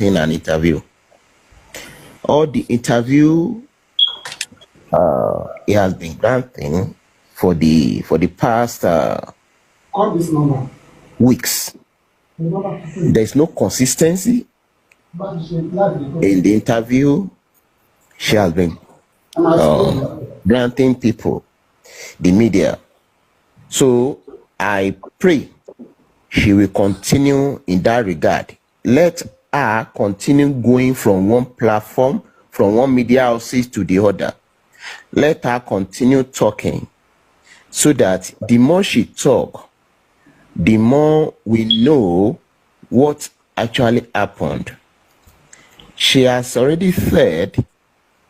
granting an interview. All the interview he has been granting for the past weeks. There's no consistency in the interview she has been granting people, the media. So I pray she will continue in that regard. Let her continue going from one platform, from one media houses to the other. Let her continue talking, so that the more she talk, the more we know what actually happened. She has already said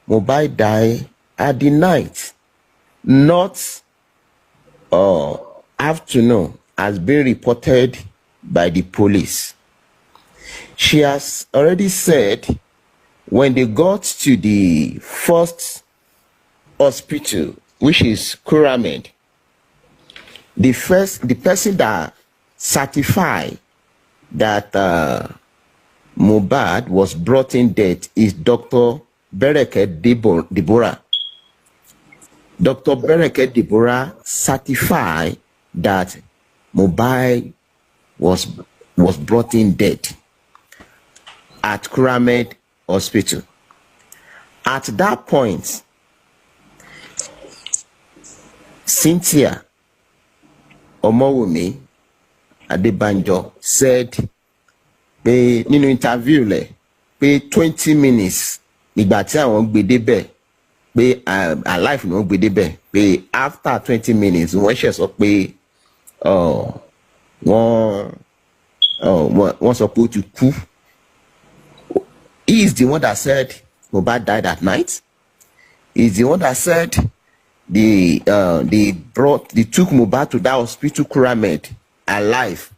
Mohbad died at the night, not afternoon, as been reported by the police. She has already said when they got to the first hospital, which is Kuramed, the person that certified that Mohbad was brought in dead is Dr. Bereket Deborah. Dr. Bereket Deborah certified that Mohbad was brought in dead at Kuramed Hospital. At that point, Cynthia Omowumi Adebanjo said pé nínú interview le pé 20 minutes nígbà tí àwọn gbé débẹ̀ pé alive ni wọ́n gbé débẹ̀ pé after 20 minutes wọ́n ṣe sọ pé wọ́n sọ pé ó ti kú. He is the one that said Mohbad died at night. He is the one that said they took Mohbad to that hospital Kuramed alive,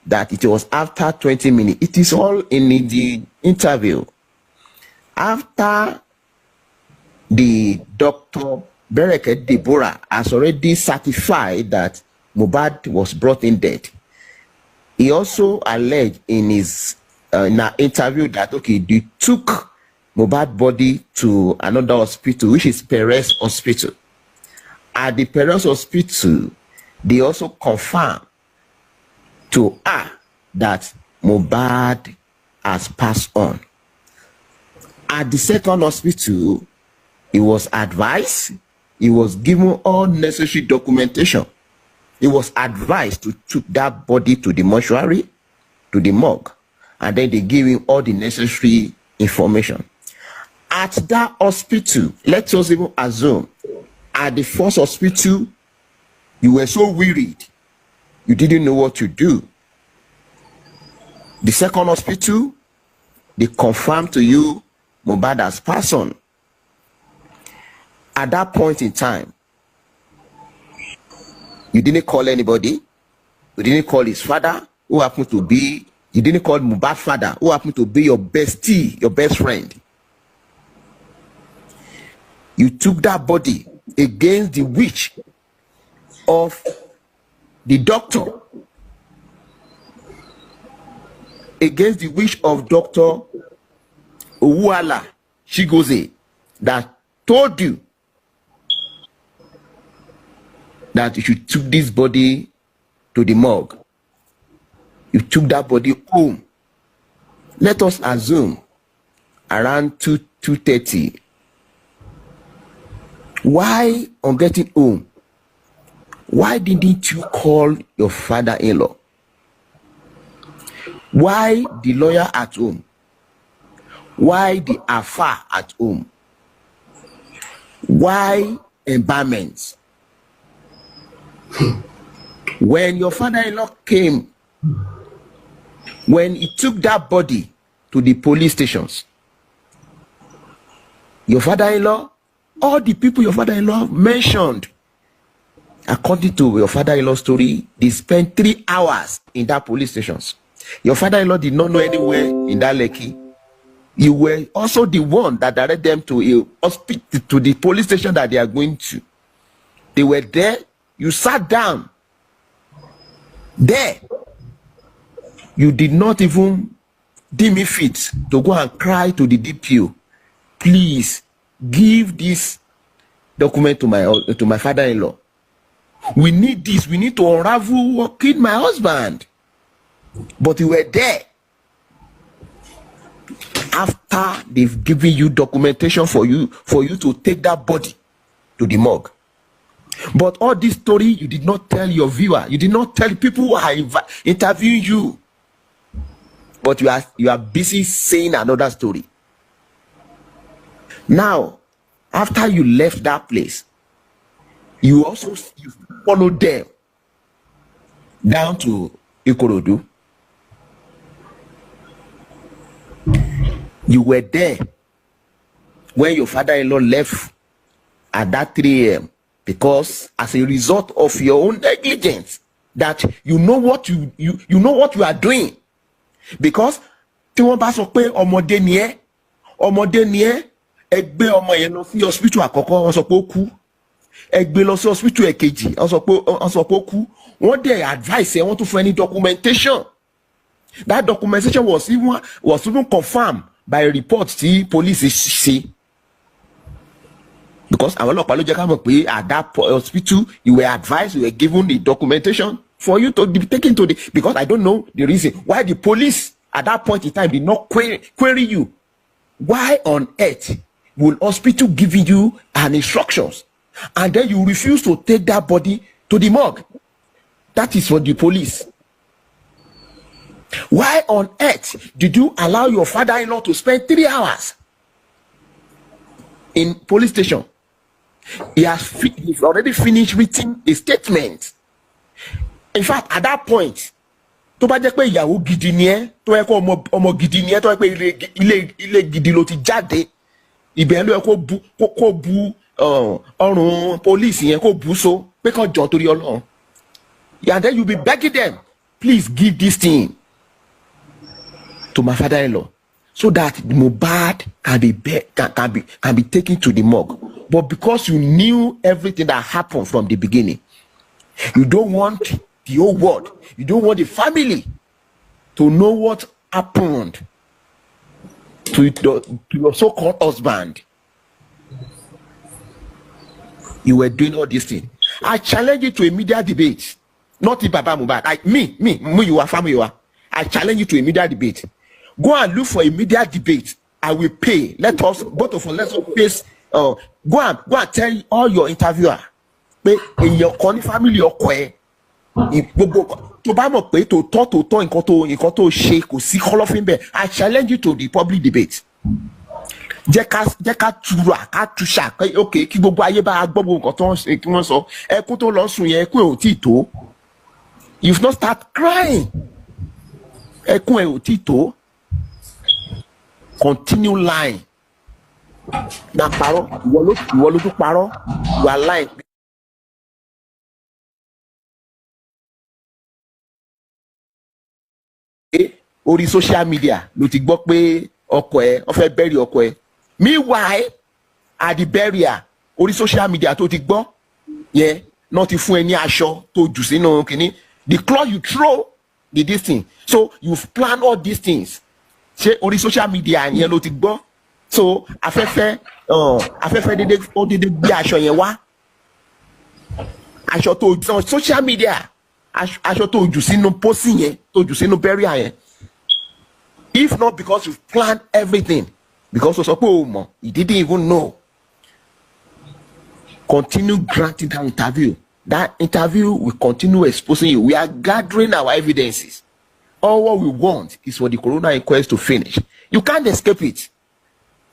that it was after 20 minutes. It is all in the interview. After the Dr. Bereket Deborah has already certified that Mohbad was brought in dead, he also alleged in his in an interview that they took Mohbad body to another hospital, which is Perez Hospital. At the Perez Hospital, they also confirmed to her that Mohbad has passed on. At the second hospital, he was advised, he was given all necessary documentation. He was advised to take that body to the mortuary, to the morgue, and then they give him all the necessary information. At that hospital, let us even assume, at the first hospital, you were so worried, you didn't know what to do. The second hospital, they confirmed to you Mohbad has passed on. At that point in time, you didn't call anybody. You didn't call his father, who happened to be, you didn't call Mohbad's father, who happened to be your bestie, your best friend. You took that body against the wish of the doctor, against the wish of Dr. Owuala Chigozie, that told you that you should take this body to the morgue. You took that body home. Let us assume around 2:30. Why, on getting home, why didn't you call your father-in-law? Why the lawyer at home? Why the affair at home? Why embalmment? When your father-in-law came, when he took that body to the police stations, your father-in-law, all the people your father-in-law mentioned, according to your father-in-law story, they spent 3 hours in that police stations. Your father-in-law did not know anywhere in that Lekki. You were also the one that directed them to a hospital, to the police station that they are going to. They were there. You sat down there. You did not even deem it fit to go and cry to the DPO, please give this document to my father-in-law. We need this. We need to unravel what killed my husband. But you were there after they've given you documentation for you to take that body to the morgue. But all this story you did not tell your viewer. You did not tell people who are interviewing you. But you are busy saying another story. Now, after you left that place, you followed them down to Ikorodu. You were there when your father-in-law left at that 3 a.m. because as a result of your own negligence, that you know what you know what you are doing. Because tí wọ́n bá sọ pé ọmọdé ni ẹ́ ẹgbẹ́ ọmọ yẹn lọ sí hospital àkọ́kọ́ wọ́n sọ pé ó kú, ẹgbẹ́ lọ sí hospital èkejì wọ́n sọ pé ó kú, wọ́n dẹ̀ advice ẹ wọ́n tún fún ẹni documentation. That documentation was even confirmed by a report tí police ṣe. Because àwọn ọlọ́pàá ló jẹ́ ká mọ̀ pé at that hospital you were advised, you were given the documentation for you to be taken to the, because I don't know the reason why the police at that point in time did not query you. Why on earth will hospital give you an instructions and then you refuse to take that body to the morgue? That is for the police. Why on earth did you allow your father-in-law to spend 3 hours in police station? He's already finished writing a statement. In fact, at that point, tó bá jẹ́ pé ìyàwó gidi ni ẹ́, tó yẹ kó ọmọ gidi ni ẹ́, tó yẹ pé ilé gidi ló ti jáde, ibẹ̀ ló yẹ kó bu ọrùn police yẹn kó bu so pé kó jọ torí Ọlọ́run. And then you be begging them, please give this thing to my father-in-law so that Mohbad can be taken to the morgue. But because you knew everything that happened from the beginning, you don't want the whole world, you don't want the family to know what happened to your so-called husband. You were doing all these things. I challenge you to a media debate. Not the Baba Mohbad. Me, you are family, you are. I challenge you to a media debate. Go and look for a media debate. I will pay. Let us, both of us, let's face. Go and tell all your interviewer. In your family, your quiet. To bá mọ̀ pé tòótọ́ nǹkan tó ṣe kò sí kọ́lọ́fín bẹ́ẹ̀. I challenge you to the public debate. Jẹ́ ká tura ká tuṣà pé okay kí gbogbo ayé bá gbọ́ gbogbo nǹkan tó ń ṣe kí wọ́n sọ ẹkún tó lọ sùn yẹn ẹkún ẹ̀ ò tí tó. If not start crying, ẹkún ẹ̀ ò tí tó. Continue lying. Na parọ́ ìwọ ló tún parọ́, you are lying. Orí social media ló ti gbọ́ pé ọkọ ẹ̀ ó fẹ́ bury ọkọ ẹ̀. Meanwhile at the burial orí social media tó ti gbọ́ yẹn náà ti fún ẹ ní aṣọ tó jù sínú kìíní. The cloth you throw this thing, so you've planned all these things. Ṣé orí social media yẹn ló ti gbọ́? So afẹ́fẹ́ dédé gbé aṣọ yẹn wá. Aṣọ tó jù social media, aṣọ tó jù sínú pósí yẹn, tó jù sínú burial yẹn. If not because you've planned everything, because you didn't even know. Continue granting that interview. That interview will continue exposing you. We are gathering our evidences. All what we want is for the coroner inquest to finish. You can't escape it.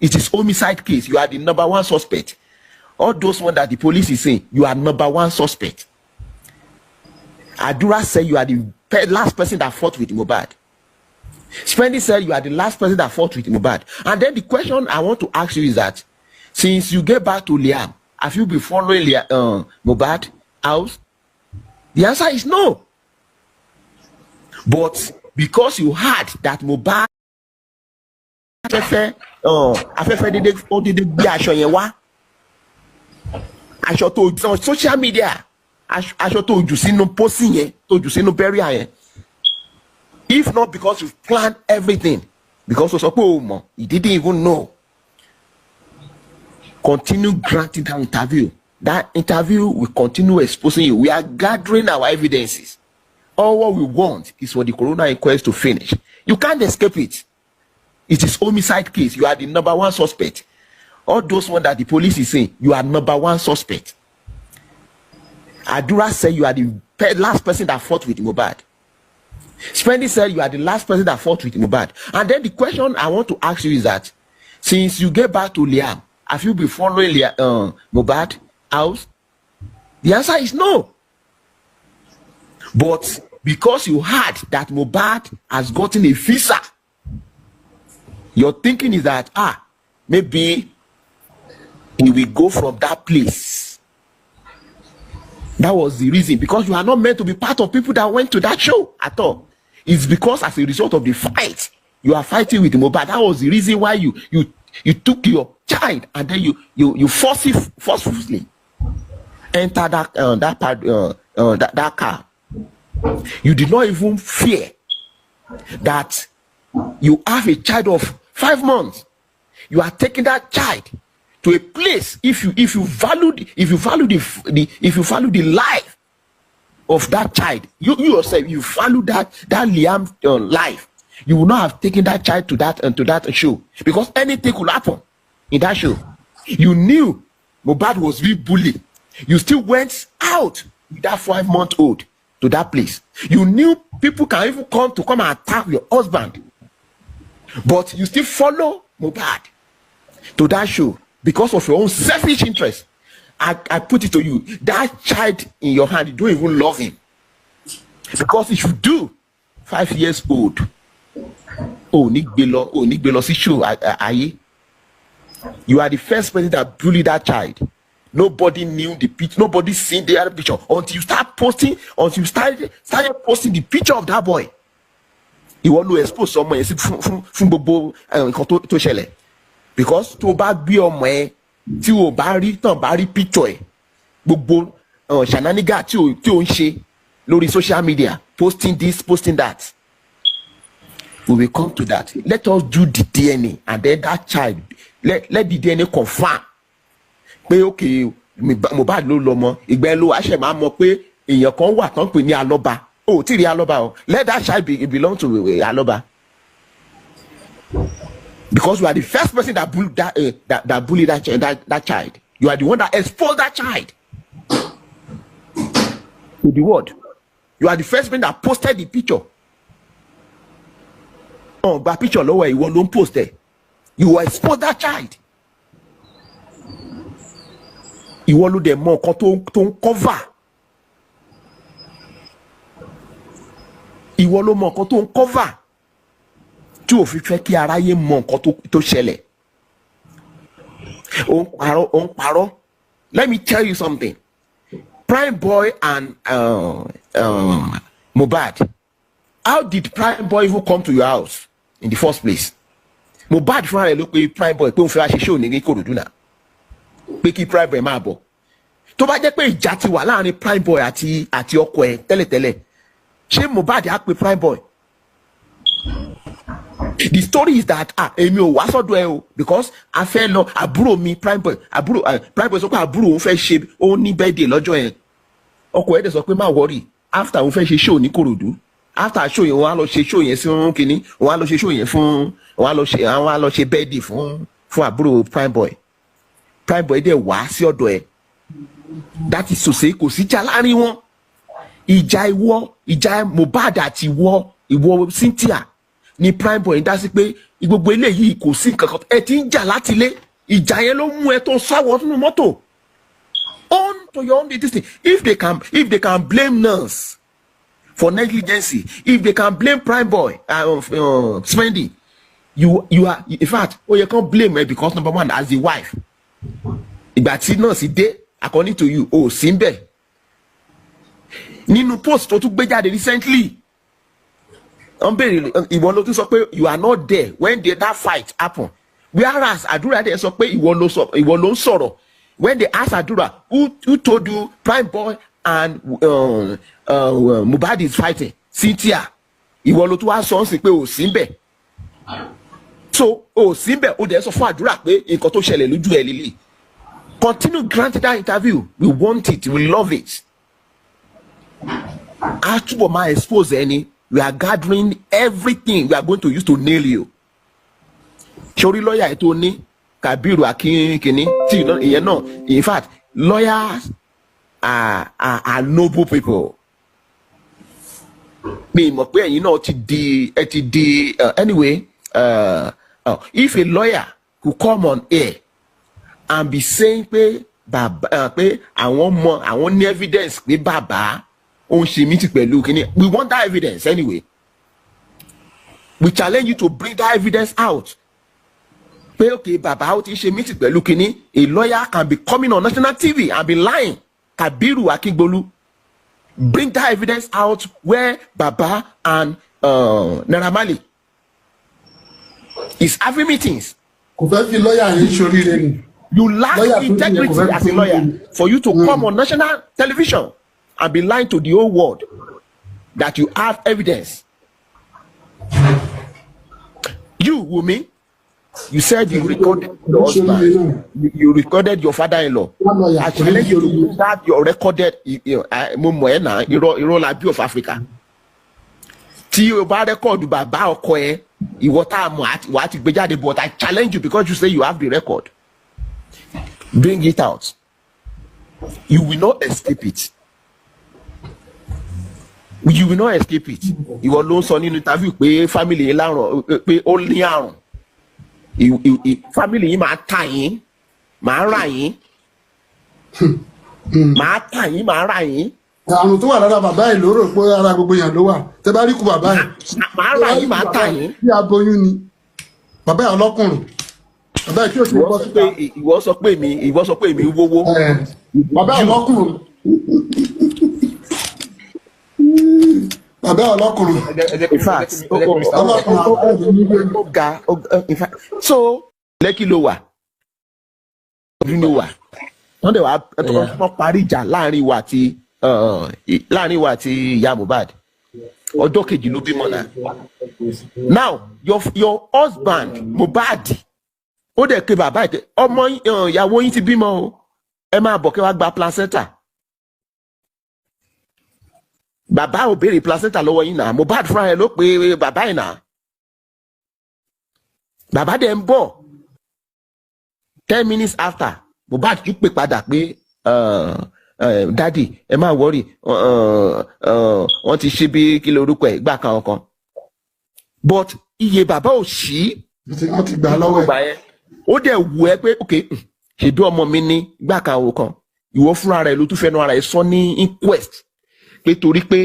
It is homicide case. You are the number one suspect. All those ones that the police is saying, you are number one suspect. Adura said you are the last person that fought with Mohbad. Spendy said you are the last person that fought with Mohbad. And then the question I want to ask you is that since you get back to Liam, have you been following Mohbad house? The answer is no. But because you heard that Mohbad afẹ́fẹ́ dédé gbé aṣọ yẹn wá, aṣọ tó social media, aṣọ tó jù sínú pósí yẹn, tó jù sínú burial yẹn. If not because you've planned everything, because he didn't even know. Continue granting that interview. That interview will continue exposing you. We are gathering our evidences. All what we want is for the coroner inquest to finish. You can't escape it. It is homicide case. You are the number one suspect. All those ones that the police is saying, you are number one suspect. Adura said you are the last person that fought with Mohbad. Spendy said you are the last person that fought with Mohbad. And then the question I want to ask you is that, since you get back to Liam, have you been following Mohbad house? The answer is no. But because you heard that Mohbad has gotten a visa, your thinking is that maybe he will go from that place. That was the reason, because you are not meant to be part of people that went to that show at all. It's because as a result of the fight, you are fighting with Mohbad. That was the reason why you took your child and then you forcefully enter that car. You did not even fear that you have a child of 5 months. You are taking that child to a place. If you value the life of that child, you yourself, you value that Liam life, you will not have taken that child to that show, because anything could happen in that show. You knew Mohbad was being bullied. You still went out with that 5-month-old to that place. You knew people can even come and attack your husband, but you still follow Mohbad to that show because of your own selfish interest. I put it to you, that child in your hand, you don't even love him, because if you do, 5 years old, you are the first person that bullied that child. Nobody knew the picture, nobody seen the other picture until you started posting the picture of that boy. You want to expose someone from Bobo to Shele, because to bad be on my tí o bá rí picture gbogbo shenanigan tí o ń ṣe lórí social media, posting this, posting that. We will come to that. Let us do the DNA, and then that child, let the DNA confirm pé okay Mohbad ló lọ́mọ. Ìgbẹ́ ló àṣẹ máa mọ̀ pé èèyàn kan wà tán pè ní Aloba. Tí rí Aloba o. Let that child belong to Aloba. Because you are the first person that bullied that child. You are the one that exposed that child to the world. You are the first person that posted the picture. But picture lower, you won't post there. You exposed that child. You want to do more to cover. You want to more to cover. Tí o fi fẹ́ kí aráyé mọ nǹkan tó ṣẹlẹ̀. Ó ń parọ́. Let me tell you something. Prime Boy and Mohbad. How did Prime Boy even come to your house in the first place? Mohbad fúnra rẹ̀ ló pe Prime Boy pé òun fẹ́ wá ṣe show ní Ìkòròdú náà. Pé kí Prime Boy máa bọ̀. Tó bá jẹ́ pé ìjà ti wà láàrin Prime Boy àti ọkọ ẹ̀ tẹ́lẹ̀tẹ́lẹ̀, ṣé Mohbad á pe Prime Boy? The story is that èmi ò wá sọ́dọ̀ ẹ o, because a fẹ́ lọ àbúrò mi Prime Boy sọ pé àbúrò òun fẹ́ ṣe ó ní birthday lọ́jọ́ yẹn. Ọkọ ẹ̀ dẹ̀ sọ pé má worry, after òun fẹ́ ṣe show ní Ìkòròdú, after show yẹn wọ́n á lọ ṣe show yẹn sí kínní, wọ́n á lọ ṣe show yẹn fún wọ́n á lọ ṣe birthday fún àbúrò Prime Boy. Prime Boy dẹ̀ wá sí ọ̀dọ̀ ẹ̀. That is to say, kò sí ìjà láàrin wọn. Ìjà Mohbad àti ìwọ Cynthia ni Prime Boy dá sí pé gbogbo eléyìí kò sí nǹkan kan, ẹ ti ń jà láti ilé. Ìjà yẹn ló mú ẹ tó sáwọ nínú mọ́tò. On to your own thing. If they can blame nurse for negligence, if they can blame Prime Boy spending, you are, in fact, you can't blame her, because number one, as the wife, ìgbà tí nurse dé, according to you, síbẹ̀ nínú post tó tún gbé jáde recently, ìwọ ló tún sọ pé you are not there when that fight happen, whereas Adura dẹ̀ sọ pé ìwọ ló ń sọ̀rọ̀ when they ask Adura who told you Prime Boy and Mohbad is fighting, Cynthia, ìwọ ló tún wá sọ ń sìn pé síbẹ̀. So síbẹ̀ ó dẹ̀ sọ fún àdúrà pé nǹkan tó ṣẹlẹ̀ lójú ẹ̀ lílì. Continue granting that interview. We want it. We love it. Actually, my expose any. We are gathering everything we are going to use to nail you. Shori lawyer ito ni Kabiru Akinkini. You know, in fact, lawyers are noble people. Me, you know, anyway. If a lawyer could come on air and be saying pé àwọn ní evidence pé bàbá òun ṣe meeting pẹ̀lú kíní, we want that evidence anyway. We challenge you to bring that evidence out. Pé okay, bàbá ó ti ṣe meeting pẹ̀lú kíní, a lawyer can be coming on national TV and be lying. Kabiru Akingbolu, bring that evidence out where Baba and Naira Marley is having meetings. You lack integrity as a lawyer for you to come on national television and be lying to the whole world that you have evidence. You, Wunmi, you said you recorded your husband, you recorded your father-in-law. I challenge you to start your recorded Irolabi of Africa. Tí o bá record bàbá ọkọ ẹ, ìwọ tá mọ̀ wá ti gbé jáde, but I challenge you because you say you have the record. Bring it out. You will not escape it. You will not escape it. Ìwọ ló ń sọ nínú interview pé family yín lárùn, pé ó ní àrùn. Family yín máa tà yín, máa rà yín. Máa tà yín, máa rà yín. Àrùn tó wà lára bàbá ẹ̀ ló rò pé ara gbogbo èèyàn ló wà. Tẹ́ bá rí kú bàbá ẹ̀. Máa rà yín, máa tà yín. Bí aboyún ni. Bàbá ẹ̀ ọlọ́kùnrin. Bàbá ẹ̀ kí o ṣe bọ́ síta. Ìwọ sọ pé mi wówó. Bàbá ẹ̀ ọlọ́kùnrin. Bàbá ẹ̀ ọlọ́kùnrin. In fact, in fact, so Lekki ló wà. Ọdún ló wà. Wọ́n dẹ̀ wá parí ìjà láàrin wa àti ìyá Mohbad. Ọjọ́ kejì ló bímọ náà. Now your husband Mohbad ó dẹ̀ ké bàbá ẹ̀ ọmọ ìyàwó yín ti bímọ o, ẹ máa bọ̀ kẹ́ wá gba placenta. Bàbá ò béèrè placenta lọ́wọ́ yín náà. Mohbad fúnra ẹ̀ ló pe bàbá ẹ̀ náà. Bàbá dẹ̀ ń bọ̀ 10 minutes after Mohbad tún pè padà pé daddy ẹ má worry, wọ́n ti ṣe bí kí lorúkọ ẹ̀ gbà kan ọkàn, but iye bàbá ò ṣí wọ́n ti gbà lọ́wọ́ ẹ̀. Ó dẹ̀ wù ẹ́ pé ok ṣèdú ọmọ mi ní gbà kan ọkàn, ìwọ fúnra rẹ̀ ló tún fẹ́nu ara ẹ̀ sọ ní inquest pé torí pé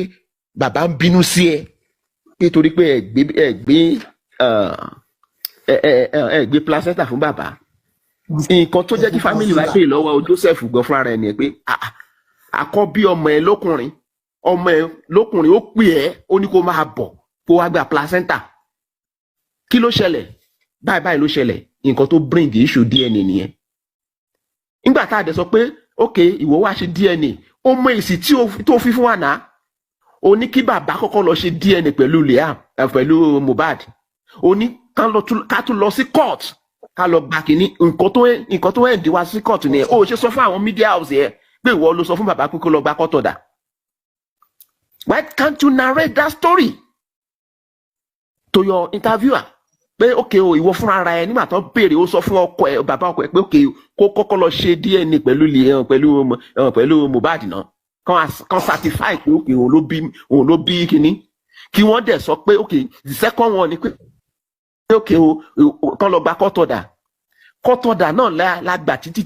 bàbá ń bínú sí ẹ, pé torí pé ẹ gbé placenta fún bàbá. Nǹkan tó jẹ́ kí family wa pè lọ́wọ́ Joseph gan fúnra rẹ̀ ni pé àkọ́bí ọmọ ẹ lókùnrin ó pè ẹ́, ó ní kó máa bọ̀ kó wá gba placenta. Kí ló ṣẹlẹ̀? Báyìí ló ṣẹlẹ̀. Nǹkan tó bring the issue DNA nìyẹn. Nígbà tá a dẹ̀ sọ pé ok ìwọ wá ṣe DNA, ó mọ èsì tó fi fún wa náà. Ó ní kí bàbá kọ́kọ́ lọ ṣe DNA pẹ̀lú Mohbad. Ó ní ká tún lọ sí court ká lọ gba kìíní. Nǹkan tó ẹ̀ ń wá sí court nìyẹn. Ó ṣe sọ fún àwọn media house yẹn pé ìwọ ló sọ fún bàbá pé kó lọ gba court order. Why can't you narrate that story to your interviewer? Pé okay o ìwọ fúnra ara ẹ nígbà tó béèrè ó sọ fún ọkọ ẹ bàbá ọkọ ẹ pé okay kó kọ́kọ́ lọ ṣe DNA pẹ̀lú Mohbad náà kan certify pé okay òun ló bí kíní, kí wọ́n dẹ̀ sọ pé okay the second one ni pé okay o kan lọ gba court order náà la gbà títí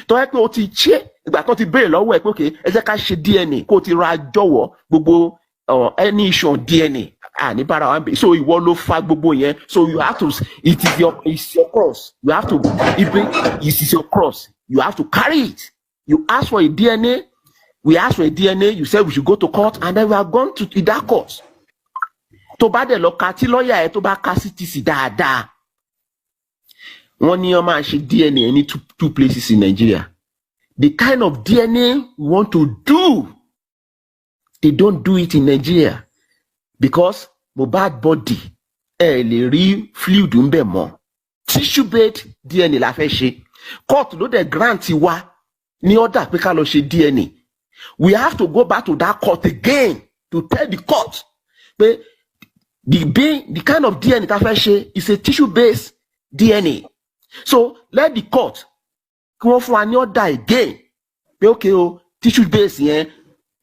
tó yẹ pé ó ti ṣe ìgbà tó ti béèrè lọ́wọ́ ẹ pé okay ẹ jẹ́ ká ṣe DNA kó ti ra jọ̀wọ́ gbogbo any issue on DNA ní bára wa ń bẹ. So ìwọ ló fa gbogbo yẹn. So you have to, it's your cross. You have to, it is your cross. You have to carry it. You ask for a DNA. We ask for a DNA. You said we should go to court, and then we are going to that court. Tó bá dẹ̀ lọ ka tí lọ́ọ̀yà ẹ̀ tó bá ka CTC dáadáa. Wọ́n ní wọ́n máa ṣe DNA ní two places in Nigeria. The kind of DNA we want to do, they don't do it in Nigeria. Because Mohbad body ẹ lè rí fluid ń bẹ̀ mọ́. Tissue based DNA la fẹ́ ṣe. Court ló dẹ̀ grant wa ní order pé ká lọ ṣe DNA. We have to go back to that court again to tell the court pé the kind of DNA that fẹ́ ṣe is a tissue based DNA. So let the court kí wọ́n fún wa ní order again pé okay o tissue based yẹn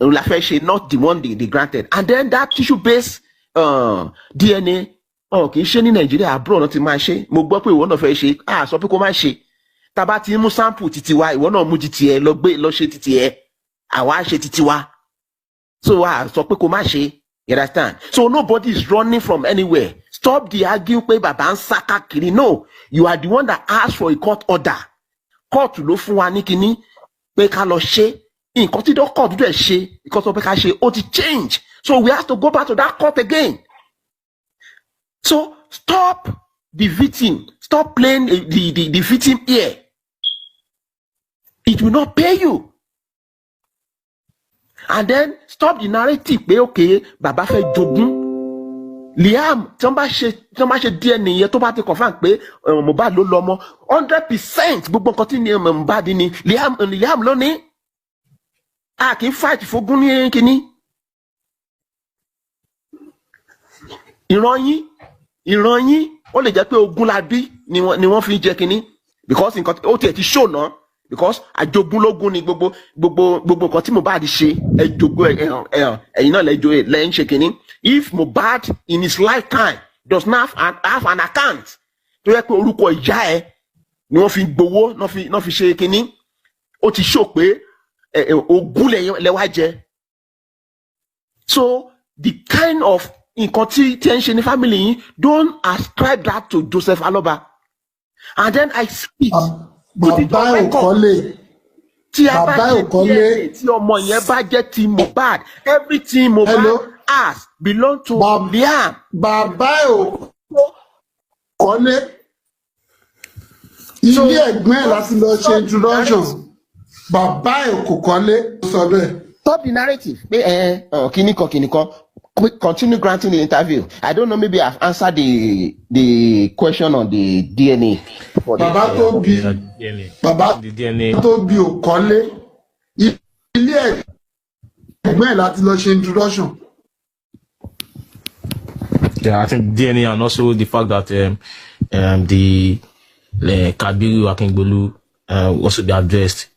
la fẹ́ ṣe, not the one they granted, and then that tissue based DNA kì í ṣe ní Nàìjíríà, abroad náà ti máa ṣe. Mo gbọ́ pé ìwọ náà fẹ́ ṣe, sọ pé kó má ṣe. Tá bá ti mú sample títí wa, ìwọ náà mú títí ẹ lọ ṣe títí ẹ, àwa ṣe títí wa. So sọ pé kó má ṣe. You understand? So nobody is running from anywhere. Stop the arguing pé bàbá ń sá káàkiri. No, you are the one that asked for a court order. Court ló fún wa ní kíní pé ká lọ ṣe. Nǹkan tí court dẹ̀ ṣe, nǹkan tó pé ká ṣe, ó ti change. So we have to go back to that court again. So stop the victim. Stop playing the victim here. It will not pay you. And then stop the narrative pé okay bàbá fẹ́ jogún. Liam tí wọ́n bá ṣe DNA yẹn tó bá ti confirm pé Mohbad ló lọ́mọ 100% gbogbo nǹkan tí ni Mohbad ni Liam ló ní. A kì í fight fógún ní kíní. Ìran yín ó lè jẹ́ pé ogún la bí ni wọ́n fi jẹ kíní, because nǹkan ó tiẹ̀ ti show náà. Because àjogúnlógún ni gbogbo nǹkan tí Mohbad ṣe, ẹ̀yin náà lẹ́yìn ṣe kínní. If Mohbad in his lifetime does not have an account tó yẹ pé orúkọ ìyá ẹ ni wọ́n fi gbowó náà fi ṣe kínní, ó ti show pé ogún lẹ́wà jẹ. So the kind of nǹkan tí ẹ ń ṣe ní family yín, don't ascribe that to Joseph Aloba. And then I speak. Bàbá ò kọ́lé. Tí a bá ṣe DNA tí ọmọ yẹn bá jẹ́ ti Mohbad, everything Mohbad has belong to Liam. Bàbá ò kọ́lé. Ilé ẹ̀gbọ́n ẹ̀ láti lọ ṣe introduction. Bàbá ò kò kọ́lé. Sọ bẹ́ẹ̀. Stop the narrative. Kìnìkan. Continue granting the interview. I don't know, maybe I've answered the question on the DNA. Bàbá tó bí ò kọ́lé. Ilé ẹ̀gbọ́n ẹ̀ láti lọ ṣe introduction. Yeah, I think DNA, and also the fact that the Kabiru Akingbolu also be addressed.